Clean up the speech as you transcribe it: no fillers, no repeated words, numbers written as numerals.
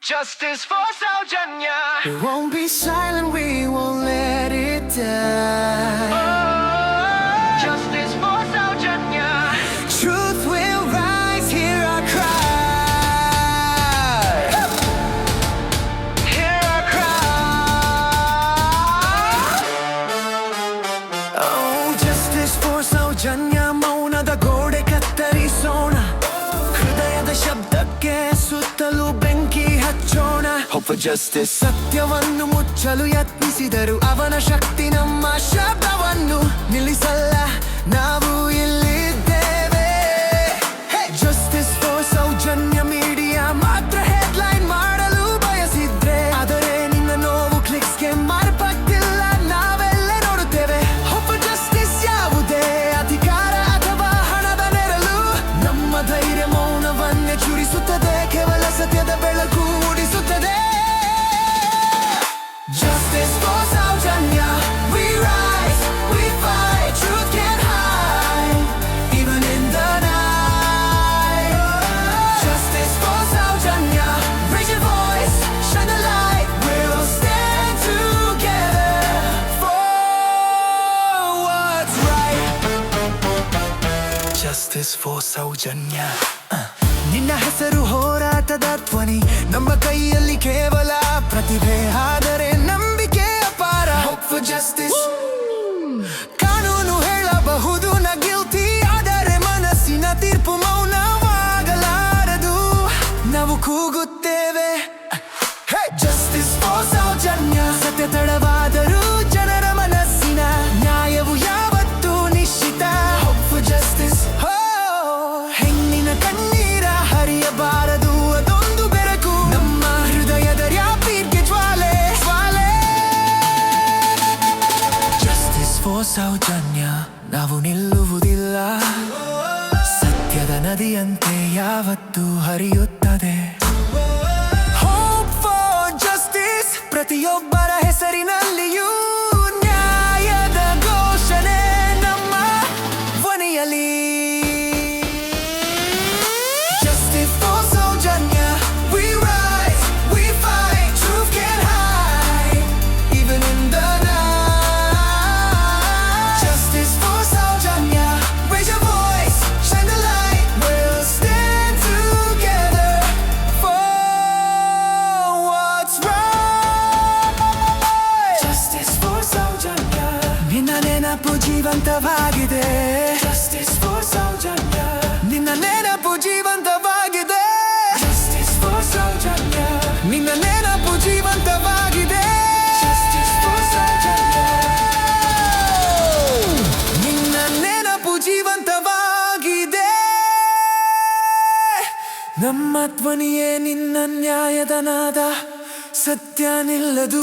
Justice for Saujanya. We won't be silent, we won't let it die. Justice for Saujanya. Truth will rise, hear our cry. Hear our cry. Oh, justice for Saujanya. ಮೌನದ ಗೋಡೆ ಕತ್ತರಿಸೋಣ, ಹೃದಯದ ಶಬ್ದಕ್ಕೆ ಸುತ್ತಲೂ ಬೆಂಕಿ ಹಚ್ಚೋಣ. Hope for justice. ಸತ್ಯವನ್ನು ಮುಚ್ಚಲು ಯತ್ನಿಸಿದರು, ಅವನ ಶಕ್ತಿ ನಮ್ಮ ಶಬ್ದವನ್ನು ನಿಲ್ಲಿಸಲ್ಲ. ನಾವು ಇಲ್ಲಿದ್ದೇವೆ. Justice for ಸೌಜನ್ಯ ಮೀಡಿಯಾ ಮಾತ್ರ ಹೆಡ್ಲೈನ್ ಮಾಡಲು ಬಯಸಿದ್ರೆ, ಆದರೆ ನಿನ್ನ ನೋವು ಕ್ಲಿಕ್ಸ್ಗೆ ಮಾರ್ಪಟ್ಟಿಲ್ಲ, ನಾವೆಲ್ಲ ನೋಡುತ್ತೇವೆ. Hope for justice. ಯಾವುದೇ ಅಧಿಕಾರ ಅಥವಾ ಹಣದ ನೆರಳು ನಮ್ಮ ಧೈರ್ಯ ಮೌನವನ್ನೇ ಚುರಿಸುತ್ತದೆ, ಕೇವಲ ಸತ್ಯದ ಬೆಳಕು ಮೂಡಿಸುತ್ತದೆ. Justice for Saujanya. We rise, we fight, truth can't hide, even in the night. Justice for Saujanya. Raise your voice, shine the light, we'll stand together for what's right. Justice for Saujanya. ನಿನ್ನ ಹೆಸರು ಹೋರಾಟದ ಧ್ವನಿ, ನಮ್ಮ ಕೈಯಲ್ಲಿ ಕೇವಲ ಪ್ರತಿಭೆ, ಆದರೆ ನಂಬಿಕೆ ಅಪಾರ. Hope for justice. ಕಾನೂನು ಹೇಳಬಹುದು ನ ಗಿಲ್ಟಿ, ಆದರೆ ಮನಸ್ಸಿನ ತೀರ್ಪು ಮೌನವಾಗಲಾರದು. ನಾವು ಕೂಗುತ್ತೇವೆ, Justice for Saujanya. ಸತ್ಯ ತಡವಾದರೂ ಜನರ ಮನಸ್ಸಿನ ನ್ಯಾಯವು ಯಾವತ್ತೂ ನಿಶ್ಚಿತ. Hope for justice. ಹೆಣ್ಣಿನ ಕಣ್ಣೀರ ಹರಿಯಬಾರದು, ಅದೊಂದು ಬೆರಕು ನಮ್ಮ ಹೃದಯದ ರ್ಯಾಪಿಡ್ಗೆ ಜ್ವಾಲೆ. Justice for Saujanya. ನಾವು ನಿಲ್ಲುವುದಿಲ್ಲ, ಸತ್ಯದ ನದಿಯಂತೆ ಯಾವತ್ತೂ ಹರಿಯುತ್ತದೆ. Hope for justice. ಪ್ರತಿಯೊಬ್ಬರ ಹೆಸರಿನಲ್ಲಿಯೂ ನ್ಯಾಯದ ಘೋಷಣೆ ನಮ್ಮ ಧ್ವನಿಯಲ್ಲಿ. Justice for Saujanya. We rise, we fight, truth can't hide, even in the night. Justice for Saujanya. Raise your voice, shine the light, we'll stand together for what's right. Justice for Saujanya. ನಿನ್ನ ನೆನಪು ಜೀವಂತವಾಗಿದೆ. Justice for Saujanya. ನಿನ್ನ ನೆನಪು ಜೀವಂತವಾಗಿದೆ. Justice for Saujanya. ನಿನ್ನ ನೆನಪು ಜೀವಂತವಾಗಿದೆ. Justice for Saujanya. ನಿನ್ನ ನೆನಪು ಜೀವಂತವಾಗಿದೆ. ನಮ್ಮ ಧ್ವನಿಯೇ ನಿನ್ನ ನ್ಯಾಯದ ನಾದ, ಸತ್ಯ ನಿಲ್ಲದು.